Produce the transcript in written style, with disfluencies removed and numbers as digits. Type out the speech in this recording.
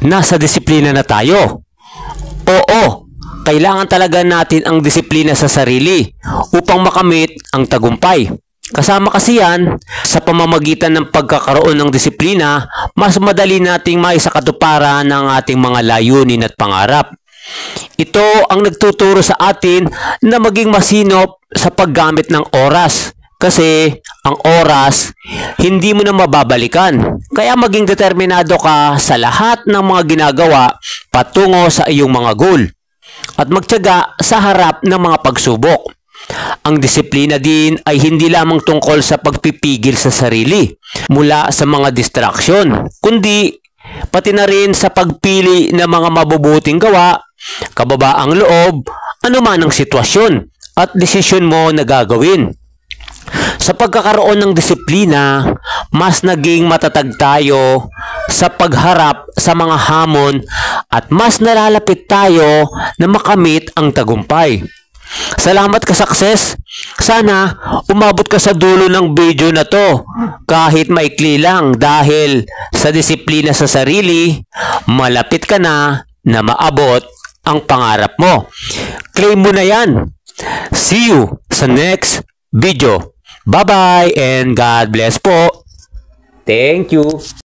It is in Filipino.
nasa disiplina na tayo. Oo, kailangan talaga natin ang disiplina sa sarili upang makamit ang tagumpay. Kasama kasi yan, sa pamamagitan ng pagkakaroon ng disiplina, mas madali nating maisakatuparan ng ating mga layunin at pangarap. Ito ang nagtuturo sa atin na maging masinop sa paggamit ng oras. Kasi ang oras, hindi mo na mababalikan. Kaya maging determinado ka sa lahat ng mga ginagawa patungo sa iyong mga goal. At magtiyaga sa harap ng mga pagsubok. Ang disiplina din ay hindi lamang tungkol sa pagpipigil sa sarili mula sa mga distraction, kundi pati na rin sa pagpili ng mga mabubuting gawa, kababaang loob, anuman ang sitwasyon at desisyon mo na gagawin. Sa pagkakaroon ng disiplina, mas naging matatag tayo sa pagharap sa mga hamon at mas nalalapit tayo na makamit ang tagumpay. Salamat ka, success! Sana umabot ka sa dulo ng video na to kahit maikli lang dahil sa disiplina sa sarili, malapit ka na maabot ang pangarap mo. Claim mo na yan! See you sa next video. Bye-bye and God bless po! Thank you!